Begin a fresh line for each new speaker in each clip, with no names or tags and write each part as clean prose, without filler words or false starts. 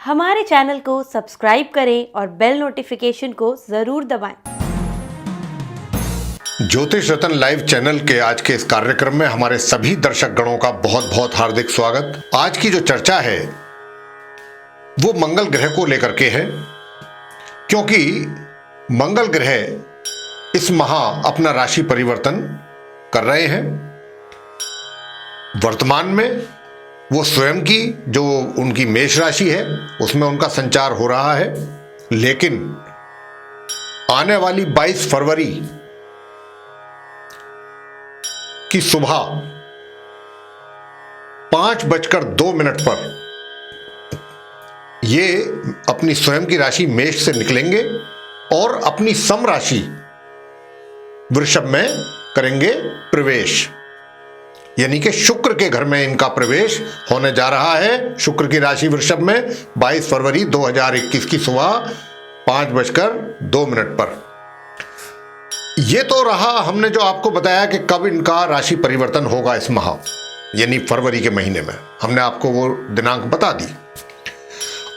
हमारे चैनल को सब्सक्राइब करें और बेल नोटिफिकेशन को जरूर दबाएं।
ज्योतिष रतन लाइव चैनल के आज के इस कार्यक्रम में हमारे सभी दर्शक गणों का बहुत बहुत हार्दिक स्वागत। आज की जो चर्चा है वो मंगल ग्रह को लेकर के है, क्योंकि मंगल ग्रह इस माह अपना राशि परिवर्तन कर रहे हैं। वर्तमान में वो स्वयं की जो उनकी मेष राशि है उसमें उनका संचार हो रहा है, लेकिन आने वाली 22 फरवरी की सुबह 5:02 पर ये अपनी स्वयं की राशि मेष से निकलेंगे और अपनी सम राशि वृषभ में करेंगे प्रवेश, यानी कि शुक्र के घर में इनका प्रवेश होने जा रहा है। शुक्र की राशि वृषभ में 22 फरवरी 2021 की सुबह 5:02 पर। यह तो रहा हमने जो आपको बताया कि कब इनका राशि परिवर्तन होगा इस माह, यानी फरवरी के महीने में हमने आपको वो दिनांक बता दी।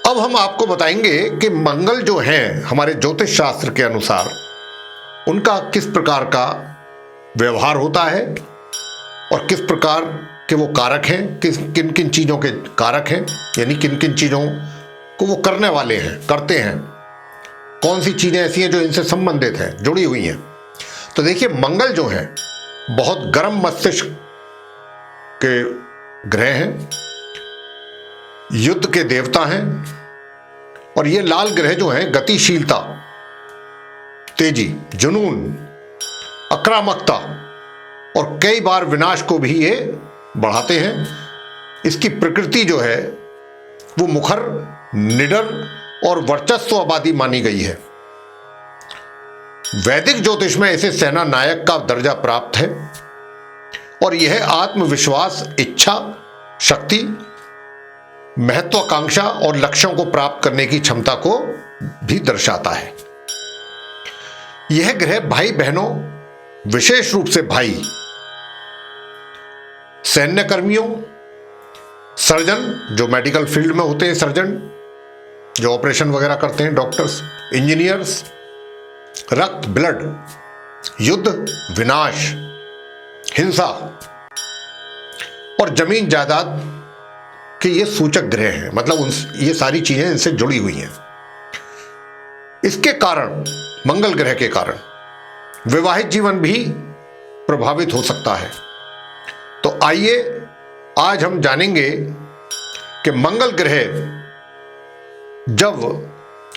अब हम आपको बताएंगे कि मंगल जो हैं हमारे ज्योतिष शास्त्र के अनुसार उनका किस प्रकार का व्यवहार होता है और किस प्रकार के वो कारक हैं, किन किन चीज़ों के कारक हैं, यानी किन किन चीज़ों को वो करने वाले हैं, करते हैं, कौन सी चीज़ें ऐसी हैं जो इनसे संबंधित हैं, जुड़ी हुई हैं। तो देखिए, मंगल जो है बहुत गर्म मस्तिष्क के ग्रह हैं, युद्ध के देवता हैं, और ये लाल ग्रह जो हैं गतिशीलता, तेजी, जुनून, आक्रामकता और कई बार विनाश को भी ये बढ़ाते हैं। इसकी प्रकृति जो है वो मुखर, निडर और वर्चस्ववादी मानी गई है। वैदिक ज्योतिष में इसे सेना नायक का दर्जा प्राप्त है और यह आत्मविश्वास, इच्छा शक्ति, महत्वाकांक्षा और लक्ष्यों को प्राप्त करने की क्षमता को भी दर्शाता है। यह ग्रह भाई बहनों, विशेष रूप से भाई, सैन्य कर्मियों, सर्जन जो मेडिकल फील्ड में होते हैं, सर्जन जो ऑपरेशन वगैरह करते हैं, डॉक्टर्स, इंजीनियर्स, रक्त, ब्लड, युद्ध, विनाश, हिंसा और जमीन जायदाद के ये सूचक ग्रह हैं। मतलब ये सारी चीजें इनसे जुड़ी हुई हैं। इसके कारण, मंगल ग्रह के कारण वैवाहिक जीवन भी प्रभावित हो सकता है। तो आइए आज हम जानेंगे कि मंगल ग्रह जब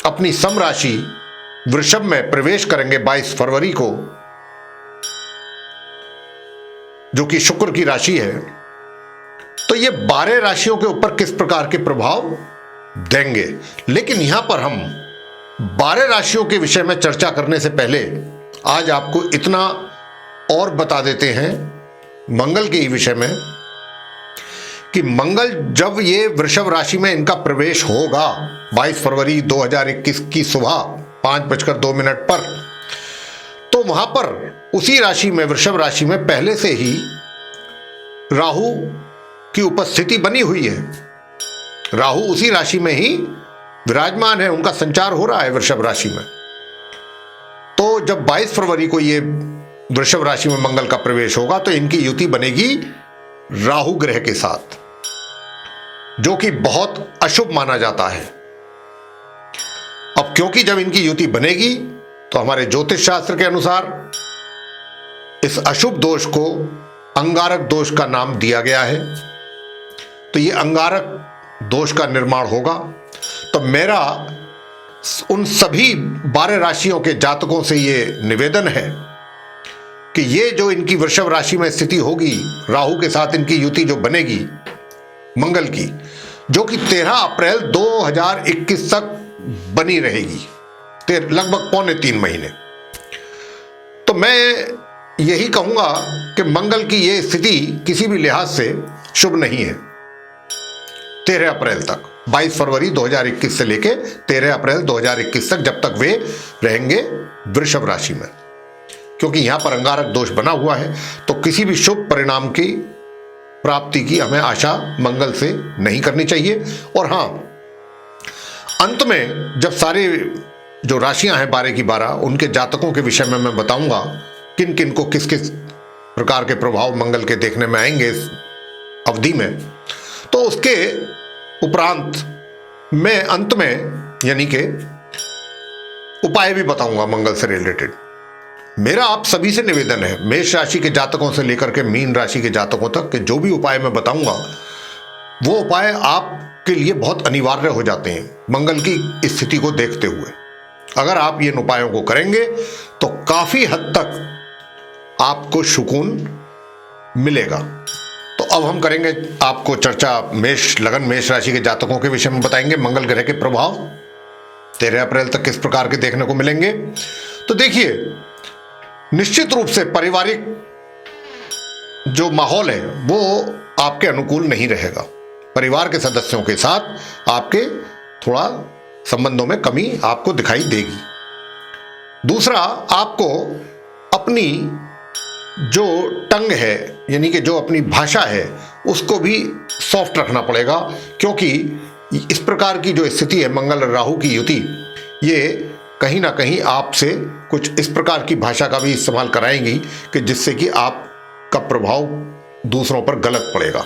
अपनी सम राशि वृषभ में प्रवेश करेंगे 22 फरवरी को, जो कि शुक्र की राशि है, तो ये 12 राशियों के ऊपर किस प्रकार के प्रभाव देंगे। लेकिन यहां पर हम 12 राशियों के विषय में चर्चा करने से पहले आज आपको इतना और बता देते हैं मंगल के ही विषय में कि मंगल जब ये वृषभ राशि में इनका प्रवेश होगा 22 फरवरी 2021 की सुबह 5:02 पर, तो वहां पर उसी राशि में, वृषभ राशि में पहले से ही राहु की उपस्थिति बनी हुई है। राहु उसी राशि में ही विराजमान है, उनका संचार हो रहा है वृषभ राशि में। तो जब 22 फरवरी को ये वृषभ राशि में मंगल का प्रवेश होगा तो इनकी युति बनेगी राहु ग्रह के साथ, जो कि बहुत अशुभ माना जाता है। अब क्योंकि जब इनकी युति बनेगी तो हमारे ज्योतिष शास्त्र के अनुसार इस अशुभ दोष को अंगारक दोष का नाम दिया गया है। तो ये अंगारक दोष का निर्माण होगा। तो मेरा उन सभी 12 राशियों के जातकों से ये निवेदन है कि ये जो इनकी वृषभ राशि में स्थिति होगी, राहु के साथ इनकी युति जो बनेगी मंगल की, जो कि 13 अप्रैल 2021 तक बनी रहेगी, लगभग 3.25 महीने। तो मैं यही कहूंगा कि मंगल की ये स्थिति किसी भी लिहाज से शुभ नहीं है 13 अप्रैल तक, 22 फरवरी 2021 से लेके 13 अप्रैल 2021 तक, जब तक वे रहेंगे वृषभ राशि में, क्योंकि यहां पर अंगारक दोष बना हुआ है। तो किसी भी शुभ परिणाम की प्राप्ति की हमें आशा मंगल से नहीं करनी चाहिए। और हां, अंत में जब सारे जो राशियां हैं 12 की 12 उनके जातकों के विषय में मैं बताऊंगा किन किन को किस किस प्रकार के प्रभाव मंगल के देखने में आएंगे इस अवधि में, तो उसके उपरांत मैं अंत में यानी कि उपाय भी बताऊंगा मंगल से रिलेटेड। मेरा आप सभी से निवेदन है, मेष राशि के जातकों से लेकर के मीन राशि के जातकों तक के जो भी उपाय मैं बताऊंगा वो उपाय आपके लिए बहुत अनिवार्य हो जाते हैं मंगल की स्थिति को देखते हुए। अगर आप इन उपायों को करेंगे तो काफी हद तक आपको सुकून मिलेगा। तो अब हम करेंगे आपको चर्चा लगन मेष राशि के जातकों के विषय में बताएंगे मंगल ग्रह के प्रभाव 13 अप्रैल तक किस प्रकार के देखने को मिलेंगे। तो देखिए, निश्चित रूप से पारिवारिक जो माहौल है वो आपके अनुकूल नहीं रहेगा। परिवार के सदस्यों के साथ आपके थोड़ा संबंधों में कमी आपको दिखाई देगी। दूसरा, आपको अपनी जो टंग है यानी कि जो अपनी भाषा है उसको भी सॉफ्ट रखना पड़ेगा, क्योंकि इस प्रकार की जो स्थिति है मंगल और राहु की युति, ये कहीं ना कहीं आपसे कुछ इस प्रकार की भाषा का भी इस्तेमाल कराएंगी कि जिससे कि आपका प्रभाव दूसरों पर गलत पड़ेगा।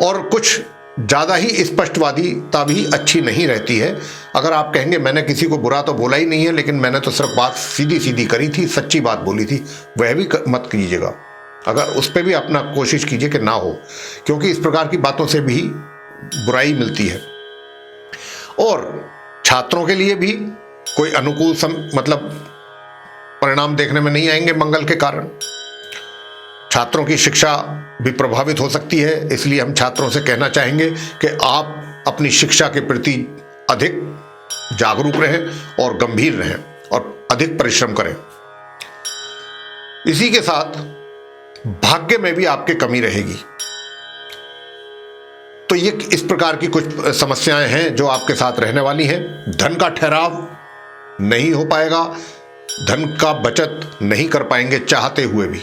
और कुछ ज़्यादा ही स्पष्टवादिता भी अच्छी नहीं रहती है। अगर आप कहेंगे मैंने किसी को बुरा तो बोला ही नहीं है, लेकिन मैंने तो सिर्फ बात सीधी सीधी करी थी, सच्ची बात बोली थी, वह भी मत कीजिएगा। अगर उस पर भी अपना कोशिश कीजिए कि ना हो, क्योंकि इस प्रकार की बातों से भी बुराई मिलती है। और छात्रों के लिए भी कोई अनुकूल मतलब परिणाम देखने में नहीं आएंगे मंगल के कारण। छात्रों की शिक्षा भी प्रभावित हो सकती है, इसलिए हम छात्रों से कहना चाहेंगे कि आप अपनी शिक्षा के प्रति अधिक जागरूक रहें और गंभीर रहें और अधिक परिश्रम करें। इसी के साथ भाग्य में भी आपके कमी रहेगी। तो ये इस प्रकार की कुछ समस्याएं हैं जो आपके साथ रहने वाली हैं। धन का ठहराव नहीं हो पाएगा, धन का बचत नहीं कर पाएंगे चाहते हुए भी।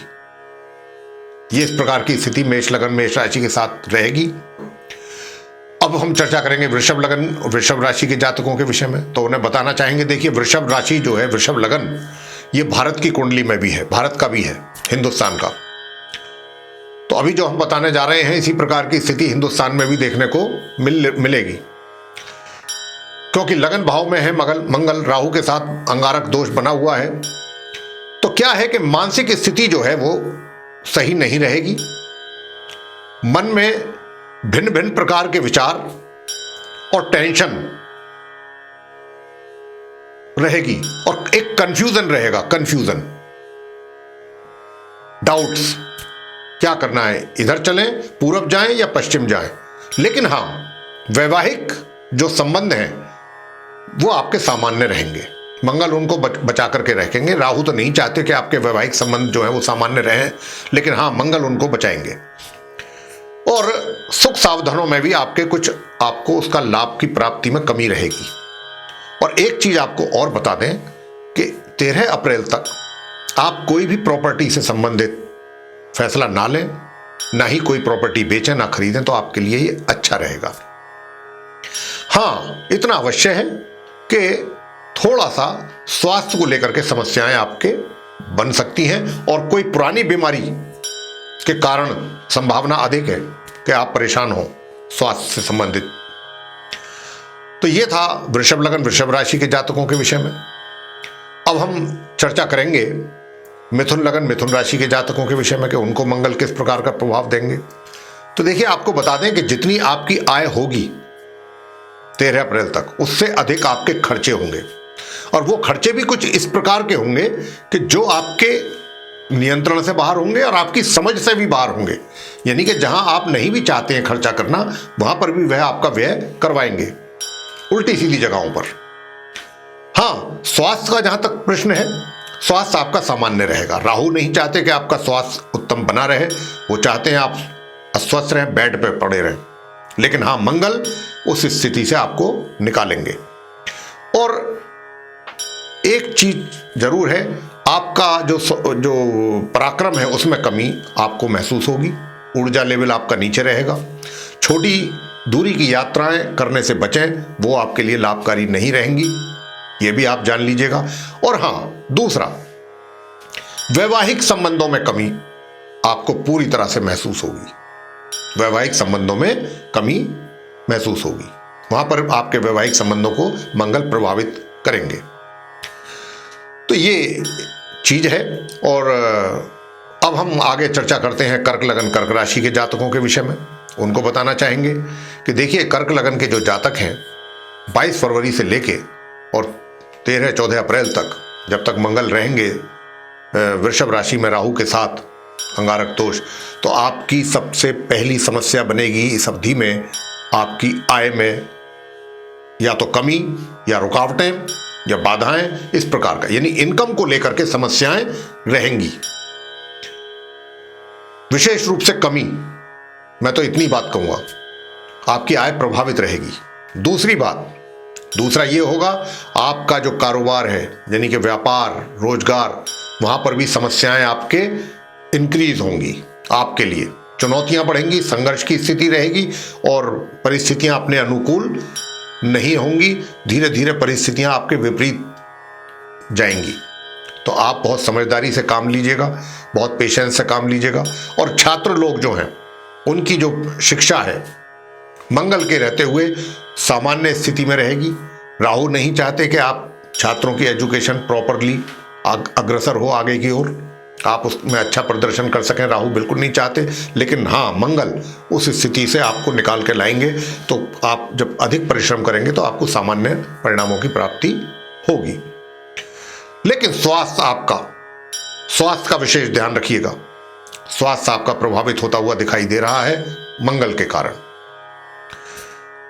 ये इस प्रकार की स्थिति मेष लगन मेष राशि के साथ रहेगी। अब हम चर्चा करेंगे वृषभ लगन वृषभ राशि के जातकों के विषय में। तो उन्हें बताना चाहेंगे, देखिए वृषभ राशि जो है, वृषभ लगन, ये भारत की कुंडली में भी है, भारत का भी है, हिंदुस्तान का। तो अभी जो हम बताने जा रहे हैं इसी प्रकार की स्थिति हिंदुस्तान में भी देखने को मिलेगी, क्योंकि लगन भाव में है मंगल राहु के साथ अंगारक दोष बना हुआ है। तो क्या है कि मानसिक स्थिति जो है वो सही नहीं रहेगी। मन में भिन्न भिन्न प्रकार के विचार और टेंशन रहेगी और एक कंफ्यूजन रहेगा, कंफ्यूजन, डाउट्स, क्या करना है, इधर चलें, पूरब जाएं या पश्चिम जाएं। लेकिन हां, वैवाहिक जो संबंध हैं वो आपके सामान्य रहेंगे, मंगल उनको बचा करके रखेंगे। राहु तो नहीं चाहते कि आपके वैवाहिक संबंध जो है वो सामान्य रहें, लेकिन हाँ, मंगल उनको बचाएंगे। और सुख सावधानों में भी आपको उसका लाभ की प्राप्ति में कमी रहेगी। और एक चीज आपको और बता दें कि 13 अप्रैल तक आप कोई भी प्रॉपर्टी से संबंधित फैसला ना लें, ना ही कोई प्रॉपर्टी बेचें, ना खरीदें, तो आपके लिए ये अच्छा रहेगा। हाँ, इतना अवश्य है कि थोड़ा सा स्वास्थ्य को लेकर के समस्याएं आपके बन सकती हैं और कोई पुरानी बीमारी के कारण संभावना अधिक है कि आप परेशान हो स्वास्थ्य से संबंधित। तो ये था वृषभ लगन वृषभ राशि के जातकों के विषय में। अब हम चर्चा करेंगे मिथुन लगन मिथुन राशि के जातकों के विषय में कि उनको मंगल किस प्रकार का प्रभाव देंगे। तो देखिए, आपको बता दें कि जितनी आपकी आय होगी 13 अप्रैल तक, उससे अधिक आपके खर्चे होंगे। और वो खर्चे भी कुछ इस प्रकार के होंगे कि जो आपके नियंत्रण से बाहर होंगे और आपकी समझ से भी बाहर होंगे। यानी कि जहां आप नहीं भी चाहते हैं खर्चा करना, वहां पर भी वह आपका व्यय करवाएंगे उल्टी सीधी जगहों पर। हाँ, स्वास्थ्य का जहां तक प्रश्न है, स्वास्थ्य आपका सामान्य रहेगा। राहु नहीं चाहते कि आपका स्वास्थ्य उत्तम बना रहे, वो चाहते हैं आप अस्वस्थ रहें, बेड पे पड़े रहें। लेकिन हाँ, मंगल उस स्थिति से आपको निकालेंगे। और एक चीज जरूर है, आपका जो पराक्रम है उसमें कमी आपको महसूस होगी, ऊर्जा लेवल आपका नीचे रहेगा। छोटी दूरी की यात्राएं करने से बचें, वो आपके लिए लाभकारी नहीं रहेंगी, ये भी आप जान लीजिएगा। और हां, दूसरा, वैवाहिक संबंधों में कमी आपको पूरी तरह से महसूस होगी। वैवाहिक संबंधों में कमी महसूस होगी, वहां पर आपके वैवाहिक संबंधों को मंगल प्रभावित करेंगे। तो ये चीज है। और अब हम आगे चर्चा करते हैं कर्क लगन कर्क राशि के जातकों के विषय में। उनको बताना चाहेंगे कि देखिए, कर्क लगन के जो जातक हैं 22 फरवरी से लेके और 13-14 अप्रैल तक, जब तक मंगल रहेंगे वृषभ राशि में राहु के साथ अंगारक दोष, तो आपकी सबसे पहली समस्या बनेगी इस अवधि में आपकी आय में या तो कमी या रुकावटें या बाधाएं, इस प्रकार का, यानी इनकम को लेकर के समस्याएं रहेंगी, विशेष रूप से कमी। मैं तो इतनी बात कहूंगा, आपकी आय प्रभावित रहेगी। दूसरा ये होगा, आपका जो कारोबार है यानी कि व्यापार रोजगार, वहां पर भी समस्याएं आपके इंक्रीज होंगी, आपके लिए चुनौतियां बढ़ेंगी, संघर्ष की स्थिति रहेगी और परिस्थितियां अपने अनुकूल नहीं होंगी। धीरे धीरे परिस्थितियां आपके विपरीत जाएंगी। तो आप बहुत समझदारी से काम लीजिएगा, बहुत पेशेंस से काम लीजिएगा। और छात्र लोग जो हैं, उनकी जो शिक्षा है मंगल के रहते हुए सामान्य स्थिति में रहेगी। राहु नहीं चाहते कि आप छात्रों की एजुकेशन प्रॉपरली अग्रसर हो आगे की ओर, आप उसमें अच्छा प्रदर्शन कर सकें, राहु बिल्कुल नहीं चाहते। लेकिन हाँ, मंगल उस स्थिति से आपको निकाल के लाएंगे। तो आप जब अधिक परिश्रम करेंगे तो आपको सामान्य परिणामों की प्राप्ति होगी। लेकिन स्वास्थ्य का विशेष ध्यान रखिएगा। स्वास्थ्य आपका प्रभावित होता हुआ दिखाई दे रहा है मंगल के कारण।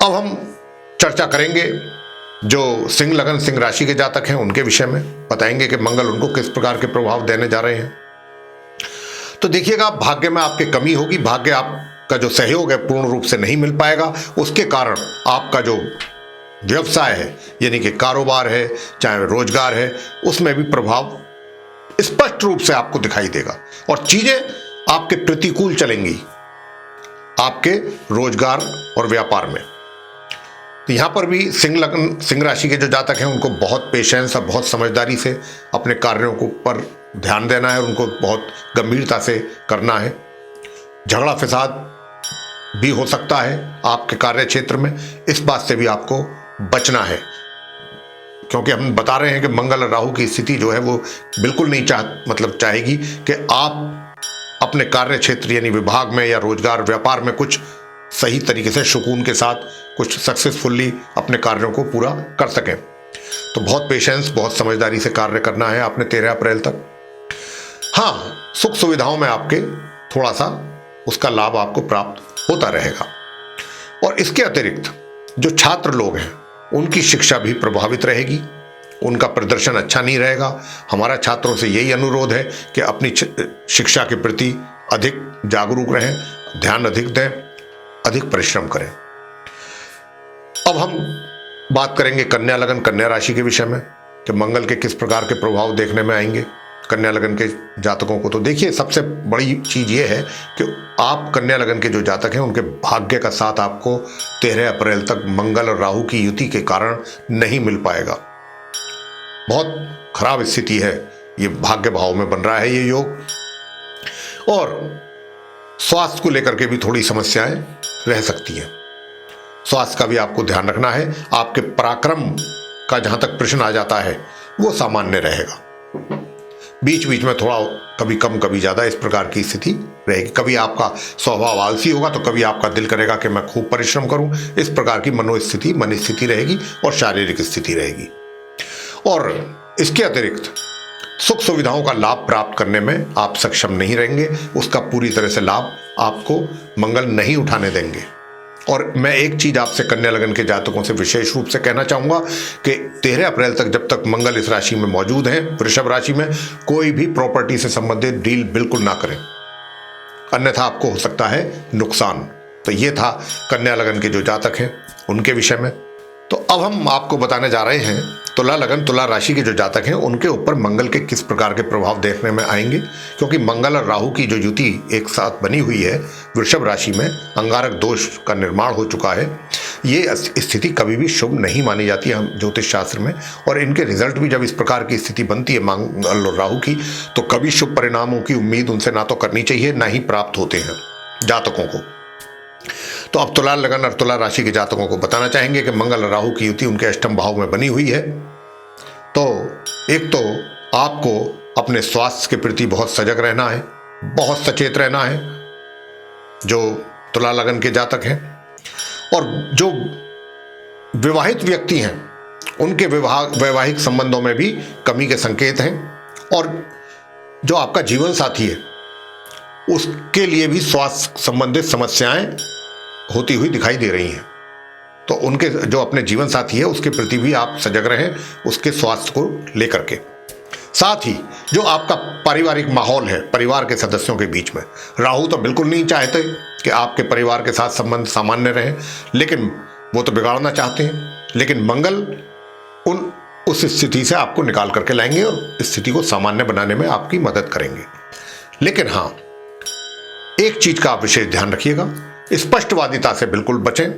अब हम चर्चा करेंगे जो सिंह लगन सिंह राशि के जातक हैं उनके विषय में, बताएंगे कि मंगल उनको किस प्रकार के प्रभाव देने जा रहे हैं। तो देखिएगा, भाग्य में आपके कमी होगी। भाग्य आपका जो सहयोग है पूर्ण रूप से नहीं मिल पाएगा। उसके कारण आपका जो व्यवसाय है यानी कि कारोबार है, चाहे रोजगार है, उसमें भी प्रभाव स्पष्ट रूप से आपको दिखाई देगा और चीजें आपके प्रतिकूल चलेंगी आपके रोजगार और व्यापार में। तो यहां पर भी सिंह लगन सिंह राशि के जो जातक हैं उनको बहुत पेशेंस और बहुत समझदारी से अपने कार्यों को पर ध्यान देना है, उनको बहुत गंभीरता से करना है। झगड़ा फसाद भी हो सकता है आपके कार्य क्षेत्र में, इस बात से भी आपको बचना है, क्योंकि हम बता रहे हैं कि मंगल और राहु की स्थिति जो है वो बिल्कुल नहीं चाहेगी कि आप अपने कार्य क्षेत्र यानी विभाग में या रोजगार व्यापार में कुछ सही तरीके से सुकून के साथ कुछ सक्सेसफुली अपने कार्यों को पूरा कर सकें। तो बहुत पेशेंस, बहुत समझदारी से कार्य करना है आपने 13 अप्रैल तक। हाँ, सुख सुविधाओं में आपके थोड़ा सा उसका लाभ आपको प्राप्त होता रहेगा। और इसके अतिरिक्त जो छात्र लोग हैं उनकी शिक्षा भी प्रभावित रहेगी, उनका प्रदर्शन अच्छा नहीं रहेगा। हमारा छात्रों से यही अनुरोध है कि अपनी शिक्षा के प्रति अधिक जागरूक रहें, ध्यान अधिक दें, अधिक परिश्रम करें। अब हम बात करेंगे कन्या लगन कन्या राशि के विषय में कि मंगल के किस प्रकार के प्रभाव देखने में आएंगे कन्या लगन के जातकों को। तो देखिए, सबसे बड़ी चीज ये है कि आप कन्या लगन के जो जातक हैं उनके भाग्य का साथ आपको 13 अप्रैल तक मंगल और राहु की युति के कारण नहीं मिल पाएगा। बहुत खराब स्थिति है, ये भाग्य भाव में बन रहा है ये योग। और स्वास्थ्य को लेकर के भी थोड़ी समस्याएं रह सकती हैं, स्वास्थ्य का भी आपको ध्यान रखना है। आपके पराक्रम का जहां तक प्रश्न आ जाता है वो सामान्य रहेगा, बीच बीच में थोड़ा कभी कम कभी ज्यादा इस प्रकार की स्थिति रहेगी। कभी आपका स्वभाव आलसी होगा तो कभी आपका दिल करेगा कि मैं खूब परिश्रम करूं, इस प्रकार की मनोस्थिति मन स्थिति रहेगी और शारीरिक स्थिति रहेगी। और इसके अतिरिक्त सुख सुविधाओं का लाभ प्राप्त करने में आप सक्षम नहीं रहेंगे, उसका पूरी तरह से लाभ आपको मंगल नहीं उठाने देंगे। और मैं एक चीज आपसे कन्या लगन के जातकों से विशेष रूप से कहना चाहूंगा कि 13 अप्रैल तक जब तक मंगल इस राशि में मौजूद हैं, वृषभ राशि में, कोई भी प्रॉपर्टी से संबंधित डील बिल्कुल ना करें, अन्यथा आपको हो सकता है नुकसान। तो ये था कन्या लगन के जो जातक हैं उनके विषय में। तो अब हम आपको बताने जा रहे हैं तुला लगन तुला राशि के जो जातक हैं उनके ऊपर मंगल के किस प्रकार के प्रभाव देखने में आएंगे, क्योंकि मंगल और राहु की जो युति एक साथ बनी हुई है वृषभ राशि में, अंगारक दोष का निर्माण हो चुका है। ये स्थिति कभी भी शुभ नहीं मानी जाती है हम ज्योतिष शास्त्र में, और इनके रिजल्ट भी जब इस प्रकार की स्थिति बनती है मंगल और राहु की, तो कभी शुभ परिणामों की उम्मीद उनसे ना तो करनी चाहिए ना ही प्राप्त होते हैं जातकों को। तो अब तुला लगन और तुला राशि के जातकों को बताना चाहेंगे कि मंगल और राहु की युति उनके अष्टम भाव में बनी हुई है। तो एक तो आपको अपने स्वास्थ्य के प्रति बहुत सजग रहना है, बहुत सचेत रहना है जो तुला लगन के जातक हैं। और जो विवाहित व्यक्ति हैं उनके वैवाहिक संबंधों में भी कमी के संकेत हैं, और जो आपका जीवन साथी है उसके लिए भी स्वास्थ्य संबंधित समस्याएं होती हुई दिखाई दे रही हैं। तो उनके जो अपने जीवन साथी है उसके प्रति भी आप सजग रहें, उसके स्वास्थ्य को लेकर के। साथ ही जो आपका पारिवारिक माहौल है परिवार के सदस्यों के बीच में, राहु तो बिल्कुल नहीं चाहते कि आपके परिवार के साथ संबंध सामान्य रहे, लेकिन वो तो बिगाड़ना चाहते हैं, लेकिन मंगल उस स्थिति से आपको निकाल करके लाएंगे और स्थिति को सामान्य बनाने में आपकी मदद करेंगे। लेकिन हाँ, एक चीज का आप विशेष ध्यान रखिएगा, स्पष्टवादिता से बिल्कुल बचें।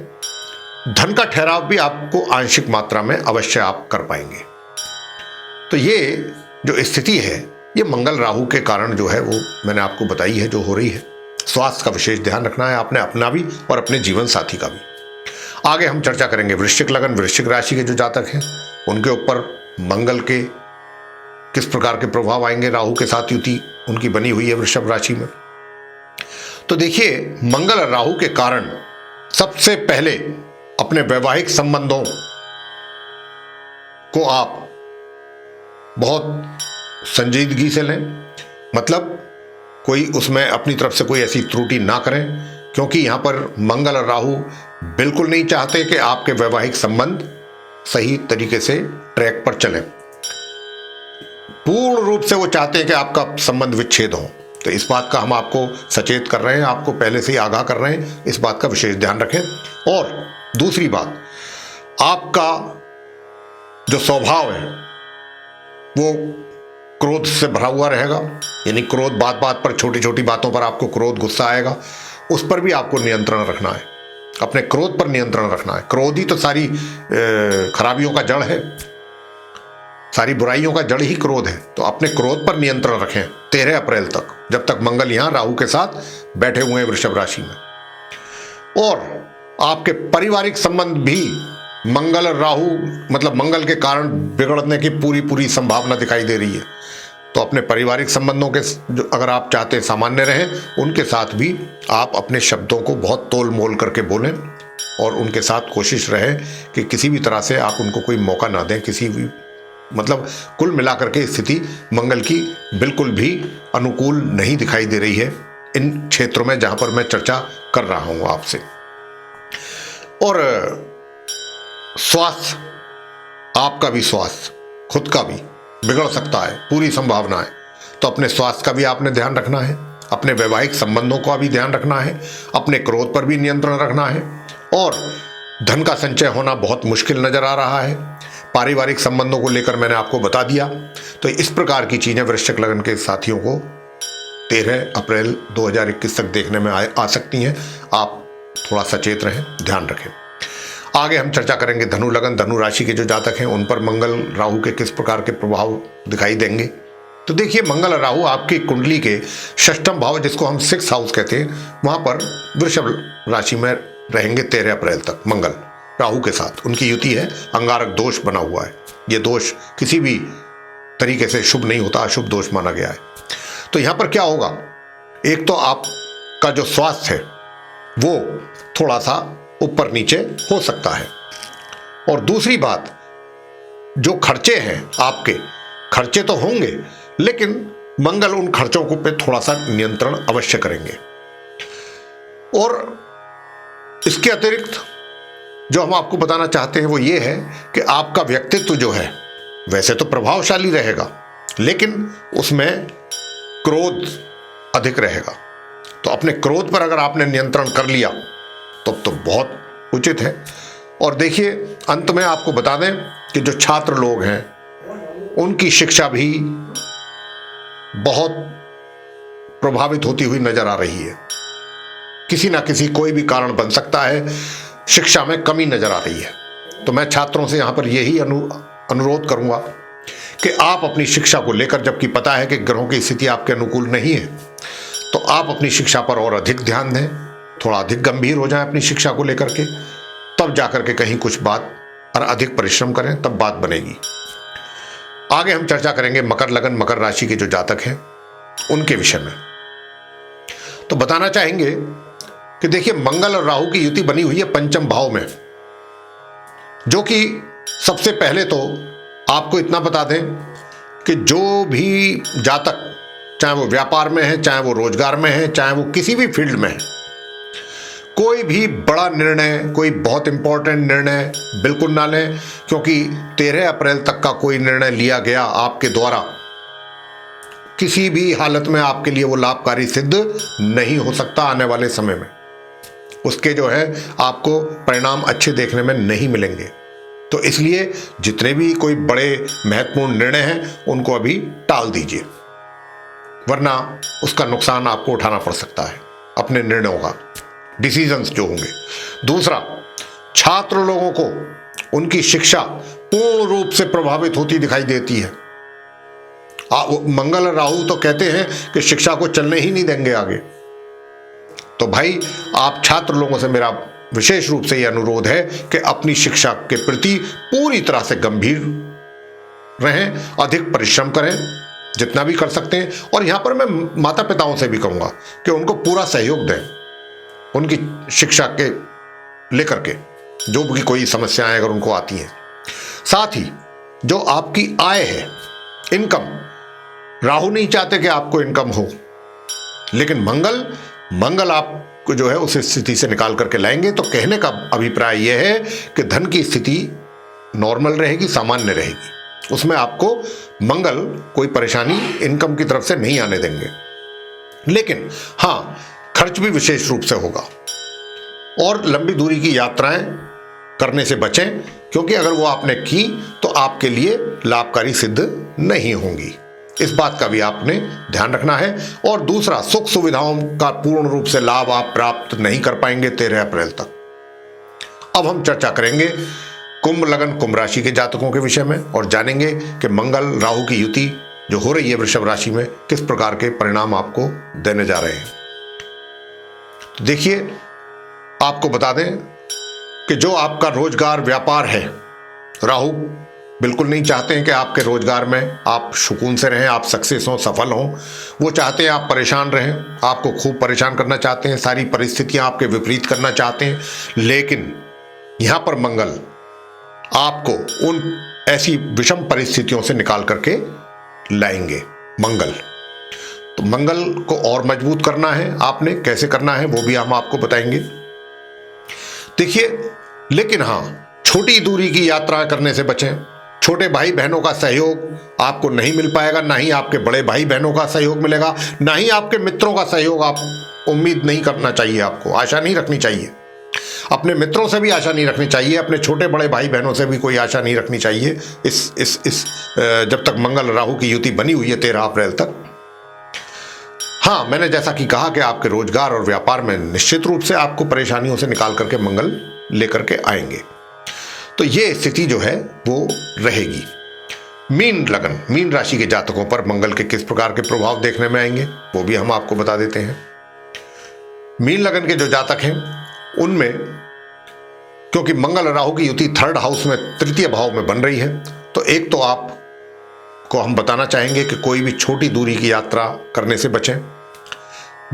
धन का ठहराव भी आपको आंशिक मात्रा में अवश्य आप कर पाएंगे। तो ये जो स्थिति है ये मंगल राहु के कारण जो है वो मैंने आपको बताई है जो हो रही है। स्वास्थ्य का विशेष ध्यान रखना है आपने, अपना भी और अपने जीवन साथी का भी। आगे हम चर्चा करेंगे वृश्चिक लगन वृश्चिक राशि के जो जातक हैं उनके ऊपर मंगल के किस प्रकार के प्रभाव आएंगे। राहु के साथ युति उनकी बनी हुई है वृषभ राशि में। तो देखिए, मंगल और राहु के कारण सबसे पहले अपने वैवाहिक संबंधों को आप बहुत संजीदगी से लें, मतलब कोई उसमें अपनी तरफ से कोई ऐसी त्रुटि ना करें, क्योंकि यहां पर मंगल और राहु बिल्कुल नहीं चाहते कि आपके वैवाहिक संबंध सही तरीके से ट्रैक पर चलें। पूर्ण रूप से वो चाहते हैं कि आपका संबंध विच्छेद हो। तो इस बात का हम आपको सचेत कर रहे हैं, आपको पहले से ही आगाह कर रहे हैं, इस बात का विशेष ध्यान रखें। और दूसरी बात, आपका जो स्वभाव है वो क्रोध से भरा हुआ रहेगा, यानी क्रोध बात बात पर, छोटी छोटी बातों पर आपको क्रोध गुस्सा आएगा, उस पर भी आपको नियंत्रण रखना है, अपने क्रोध पर नियंत्रण रखना है। क्रोध ही तो सारी खराबियों का जड़ है, सारी बुराइयों का जड़ ही क्रोध है। तो अपने क्रोध पर नियंत्रण रखें 13 अप्रैल तक, जब तक मंगल यहां राहु के साथ बैठे हुए हैं वृषभ राशि में। और आपके पारिवारिक संबंध भी मंगल और राहु, मतलब मंगल के कारण बिगड़ने की पूरी संभावना दिखाई दे रही है। तो अपने पारिवारिक संबंधों के जो अगर आप चाहते हैं सामान्य रहें, उनके साथ भी आप अपने शब्दों को बहुत तोल मोल करके बोलें, और उनके साथ कोशिश रहे कि किसी भी तरह से आप उनको कोई मौका ना दें, किसी भी, मतलब कुल मिलाकर के स्थिति मंगल की बिल्कुल भी अनुकूल नहीं दिखाई दे रही है इन क्षेत्रों में जहां पर मैं चर्चा कर रहा हूं आपसे। और स्वास्थ्य, आपका भी स्वास्थ्य खुद का भी बिगड़ सकता है, पूरी संभावना है। तो अपने स्वास्थ्य का भी आपने ध्यान रखना है, अपने वैवाहिक संबंधों का भी ध्यान रखना है, अपने क्रोध पर भी नियंत्रण रखना है। और धन का संचय होना बहुत मुश्किल नजर आ रहा है। पारिवारिक संबंधों को लेकर मैंने आपको बता दिया। तो इस प्रकार की चीजें वृश्चिक लगन के साथियों को 13 अप्रैल 2021 तक देखने में आ सकती हैं। आप थोड़ा सचेत रहें, ध्यान रखें। आगे हम चर्चा करेंगे धनु लगन धनु राशि के जो जातक हैं उन पर मंगल राहु के किस प्रकार के प्रभाव दिखाई देंगे। तो देखिए, मंगल और राहु आपकी कुंडली के षष्ठम भाव, जिसको हम 6th हाउस कहते हैं, वहां पर वृषभ राशि में रहेंगे 13 अप्रैल तक। मंगल राहु के साथ उनकी युति है, अंगारक दोष बना हुआ है। यह दोष किसी भी तरीके से शुभ नहीं होता, अशुभ दोष माना गया है। तो यहां पर क्या होगा, एक तो आपका जो स्वास्थ्य है वो थोड़ा सा ऊपर नीचे हो सकता है, और दूसरी बात, जो खर्चे हैं आपके, खर्चे तो होंगे, लेकिन मंगल उन खर्चों को पे थोड़ा सा नियंत्रण अवश्य करेंगे। और इसके अतिरिक्त जो हम आपको बताना चाहते हैं वो ये है कि आपका व्यक्तित्व जो है वैसे तो प्रभावशाली रहेगा, लेकिन उसमें क्रोध अधिक रहेगा। तो अपने क्रोध पर अगर आपने नियंत्रण कर लिया तो बहुत उचित है। और देखिए, अंत में आपको बता दें कि जो छात्र लोग हैं उनकी शिक्षा भी बहुत प्रभावित होती हुई नजर आ रही है। किसी ना किसी कोई भी कारण बन सकता है, शिक्षा में कमी नजर आ रही है। तो मैं छात्रों से यहां पर यही अनुरोध करूंगा कि आप अपनी शिक्षा को लेकर, जबकि पता है कि ग्रहों की स्थिति आपके अनुकूल नहीं है, तो आप अपनी शिक्षा पर और अधिक ध्यान दें, थोड़ा अधिक गंभीर हो जाएं अपनी शिक्षा को लेकर के, तब जाकर के कहीं कुछ बात, और अधिक परिश्रम करें तब बात बनेगी। आगे हम चर्चा करेंगे मकर लगन मकर राशि के जो जातक हैं उनके विषय में। तो बताना चाहेंगे कि देखिए, मंगल और राहु की युति बनी हुई है पंचम भाव में, जो कि सबसे पहले तो आपको इतना बता दें कि जो भी जातक, चाहे वो व्यापार में है, चाहे वो रोजगार में है, चाहे वो किसी भी फील्ड में है, कोई भी बड़ा निर्णय, कोई बहुत इंपॉर्टेंट निर्णय बिल्कुल ना लें, क्योंकि 13 अप्रैल तक का कोई निर्णय लिया गया आपके द्वारा किसी भी हालत में आपके लिए वो लाभकारी सिद्ध नहीं हो सकता। आने वाले समय में उसके जो है आपको परिणाम अच्छे देखने में नहीं मिलेंगे। तो इसलिए जितने भी कोई बड़े महत्वपूर्ण निर्णय हैं उनको अभी टाल दीजिए, वरना उसका नुकसान आपको उठाना पड़ सकता है अपने निर्णयों का, डिसीजंस जो होंगे। दूसरा, छात्र लोगों को उनकी शिक्षा पूर्ण रूप से प्रभावित होती दिखाई देती है। मंगल और राहु तो कहते हैं कि शिक्षा को चलने ही नहीं देंगे आगे। तो भाई, आप छात्र लोगों से मेरा विशेष रूप से यह अनुरोध है कि अपनी शिक्षा के प्रति पूरी तरह से गंभीर रहें, अधिक परिश्रम करें जितना भी कर सकते हैं। और यहां पर मैं माता पिताओं से भी कहूंगा कि उनको पूरा सहयोग दें उनकी शिक्षा के लेकर के, जो भी कोई समस्याएं अगर उनको आती हैं। साथ ही जो आपकी आय है, इनकम, राहु नहीं चाहते कि आपको इनकम हो, लेकिन मंगल आपको जो है उस स्थिति से निकाल करके लाएंगे। तो कहने का अभिप्राय यह है कि धन की स्थिति नॉर्मल रहेगी, सामान्य रहेगी, उसमें आपको मंगल कोई परेशानी इनकम की तरफ से नहीं आने देंगे। लेकिन हां, खर्च भी विशेष रूप से होगा, और लंबी दूरी की यात्राएं करने से बचें, क्योंकि अगर वो आपने की तो आपके लिए लाभकारी सिद्ध नहीं होंगी। इस बात का भी आपने ध्यान रखना है। और दूसरा, सुख सुविधाओं का पूर्ण रूप से लाभ आप प्राप्त नहीं कर पाएंगे 13 अप्रैल तक। अब हम चर्चा करेंगे कुंभ लगन कुंभ राशि के जातकों के विषय में, और जानेंगे कि मंगल राहु की युति जो हो रही है वृषभ राशि में, किस प्रकार के परिणाम आपको देने जा रहे हैं। देखिए, आपको बता दें कि जो आपका रोजगार व्यापार है, राहु बिल्कुल नहीं चाहते हैं कि आपके रोजगार में आप सुकून से रहें, आप सक्सेस हों, सफल हों। वो चाहते हैं आप परेशान रहें, आपको खूब परेशान करना चाहते हैं, सारी परिस्थितियां आपके विपरीत करना चाहते हैं। लेकिन यहां पर मंगल आपको उन ऐसी विषम परिस्थितियों से निकाल करके लाएंगे। तो मंगल को और मजबूत करना है आपने, कैसे करना है वो भी हम आपको बताएंगे। देखिए, लेकिन हां, छोटी दूरी की यात्रा करने से बचें। छोटे भाई बहनों का सहयोग आपको नहीं मिल पाएगा, ना ही आपके बड़े भाई बहनों का सहयोग मिलेगा, ना ही आपके मित्रों का सहयोग। आप उम्मीद नहीं करना चाहिए, आपको आशा नहीं रखनी चाहिए। अपने मित्रों से भी आशा नहीं रखनी चाहिए, अपने छोटे बड़े भाई बहनों से भी कोई आशा नहीं रखनी चाहिए इस जब तक मंगल राहु की युति बनी हुई है 13 अप्रैल तक। हाँ, मैंने जैसा कि कहा कि आपके रोजगार और व्यापार में निश्चित रूप से आपको परेशानियों से निकाल करके मंगल लेकर के आएंगे। तो ये स्थिति जो है वो रहेगी। मीन लगन मीन राशि के जातकों पर मंगल के किस प्रकार के प्रभाव देखने में आएंगे वो भी हम आपको बता देते हैं। मीन लगन के जो जातक हैं उनमें, क्योंकि मंगल राहु की युति 3rd हाउस में, 3य भाव में बन रही है, तो एक तो आपको हम बताना चाहेंगे कि कोई भी छोटी दूरी की यात्रा करने से बचें।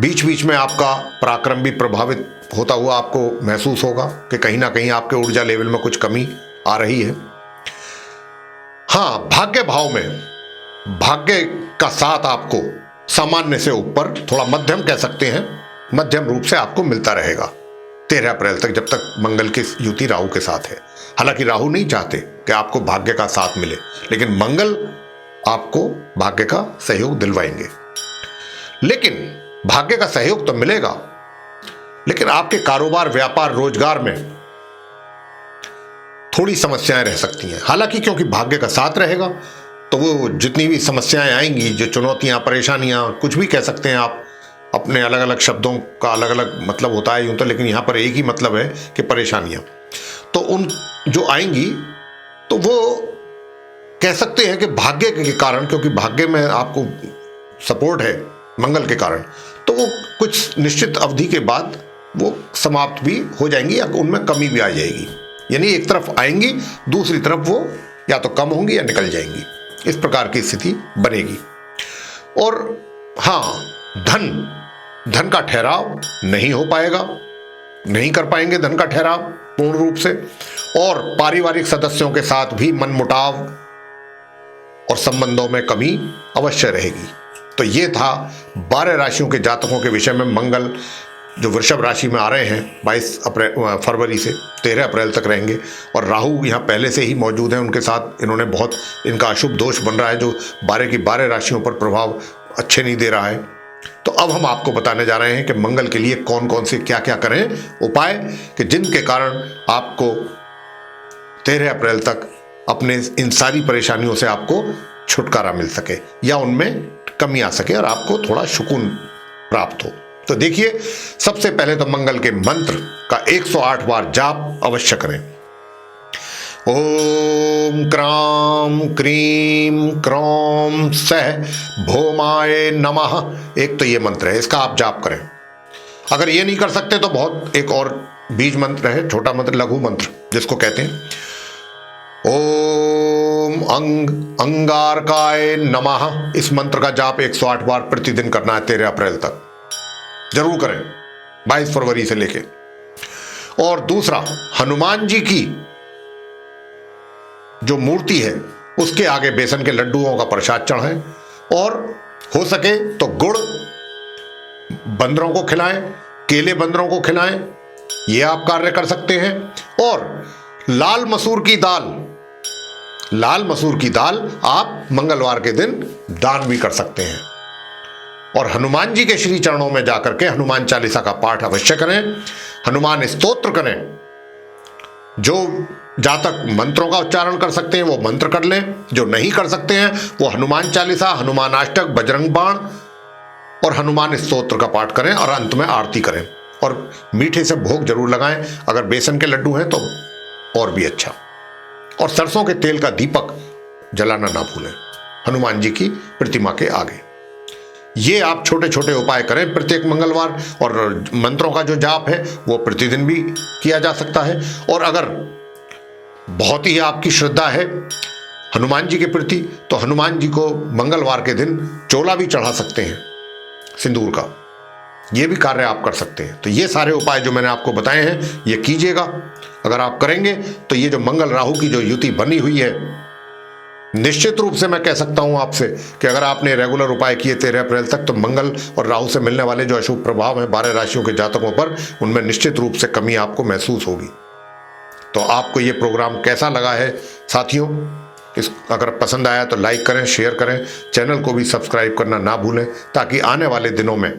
बीच बीच में आपका पराक्रम भी प्रभावित होता हुआ आपको महसूस होगा कि कहीं ना कहीं आपके ऊर्जा लेवल में कुछ कमी आ रही है। हाँ, भाग्य भाव में भाग्य का साथ आपको सामान्य से ऊपर, थोड़ा मध्यम कह सकते हैं, मध्यम रूप से आपको मिलता रहेगा 13 अप्रैल तक, जब तक मंगल की युति राहु के साथ है। हालांकि राहु नहीं चाहते कि आपको भाग्य का साथ मिले, लेकिन मंगल आपको भाग्य का सहयोग दिलवाएंगे। लेकिन भाग्य का सहयोग तो मिलेगा, लेकिन आपके कारोबार, व्यापार, रोजगार में थोड़ी समस्याएं रह सकती हैं। हालांकि क्योंकि भाग्य का साथ रहेगा तो वो जितनी भी समस्याएं आएंगी, जो चुनौतियां, परेशानियां, कुछ भी कह सकते हैं आप, अपने अलग अलग शब्दों का अलग अलग मतलब होता है यूं तो, लेकिन यहां पर एक ही मतलब है कि परेशानियां, तो उन जो आएंगी तो वो कह सकते हैं कि भाग्य के कारण, क्योंकि भाग्य में आपको सपोर्ट है मंगल के कारण, तो वो कुछ निश्चित अवधि के बाद वो समाप्त भी हो जाएंगी या उनमें कमी भी आ जाएगी। यानी एक तरफ आएंगी, दूसरी तरफ वो या तो कम होंगी या निकल जाएंगी, इस प्रकार की स्थिति बनेगी। और हाँ, धन का ठहराव नहीं हो पाएगा, नहीं कर पाएंगे धन का ठहराव पूर्ण रूप से, और पारिवारिक सदस्यों के साथ भी मनमुटाव और संबंधों में कमी अवश्य रहेगी। तो ये था 12 राशियों के जातकों के विषय में। मंगल जो वृषभ राशि में आ रहे हैं 22 फरवरी से 13 अप्रैल तक रहेंगे, और राहु यहाँ पहले से ही मौजूद हैं उनके साथ। इन्होंने बहुत, इनका अशुभ दोष बन रहा है जो 12 की 12 राशियों पर प्रभाव अच्छे नहीं दे रहा है। तो अब हम आपको बताने जा रहे हैं कि मंगल के लिए कौन कौन से क्या क्या करें उपाय, कि जिनके कारण आपको 13 अप्रैल तक अपने इन सारी परेशानियों से आपको छुटकारा मिल सके या उनमें कमी आ सके और आपको थोड़ा सुकून प्राप्त हो। तो देखिए, सबसे पहले तो मंगल के मंत्र का 108 बार जाप अवश्य करें। ओम क्राम क्रीम क्रौम सह भौमाय नमः, एक तो ये मंत्र है, इसका आप जाप करें। अगर ये नहीं कर सकते तो बहुत एक और बीज मंत्र है, छोटा मंत्र, लघु मंत्र जिसको कहते हैं, ओम अंगारकाय नमः। इस मंत्र का जाप 108 बार प्रतिदिन करना है 13 अप्रैल तक, जरूर करें 22 फरवरी से लेके। और दूसरा, हनुमान जी की जो मूर्ति है उसके आगे बेसन के लड्डुओं का प्रसाद चढ़ाएं, और हो सके तो गुड़ बंदरों को खिलाएं, केले बंदरों को खिलाएं, ये आप कार्य कर सकते हैं। और लाल मसूर की दाल आप मंगलवार के दिन दान भी कर सकते हैं। और हनुमान जी के श्री चरणों में जाकर के हनुमान चालीसा का पाठ अवश्य करें, हनुमान स्तोत्र करें। जो जातक मंत्रों का उच्चारण कर सकते हैं वो मंत्र कर लें, जो नहीं कर सकते हैं वो हनुमान चालीसा, हनुमान अष्टक, बजरंग बाण और हनुमान स्तोत्र का पाठ करें, और अंत में आरती करें। और मीठे से भोग जरूर लगाएं, अगर बेसन के लड्डू हैं तो और भी अच्छा। और सरसों के तेल का दीपक जलाना ना भूलें हनुमान जी की प्रतिमा के आगे। ये आप छोटे छोटे उपाय करें प्रत्येक मंगलवार, और मंत्रों का जो जाप है वो प्रतिदिन भी किया जा सकता है। और अगर बहुत ही आपकी श्रद्धा है हनुमान जी के प्रति, तो हनुमान जी को मंगलवार के दिन चोला भी चढ़ा सकते हैं सिंदूर का, ये भी कार्य आप कर सकते हैं। तो ये सारे उपाय जो मैंने आपको बताए हैं ये कीजिएगा। अगर आप करेंगे तो ये जो मंगल राहु की जो युति बनी हुई है, निश्चित रूप से मैं कह सकता हूं आपसे कि अगर आपने रेगुलर उपाय किए 13 अप्रैल तक, तो मंगल और राहु से मिलने वाले जो अशुभ प्रभाव हैं 12 राशियों के जातकों पर, उनमें निश्चित रूप से कमी आपको महसूस होगी। तो आपको ये प्रोग्राम कैसा लगा है साथियों? अगर पसंद आया तो लाइक करें, शेयर करें, चैनल को भी सब्सक्राइब करना ना भूलें, ताकि आने वाले दिनों में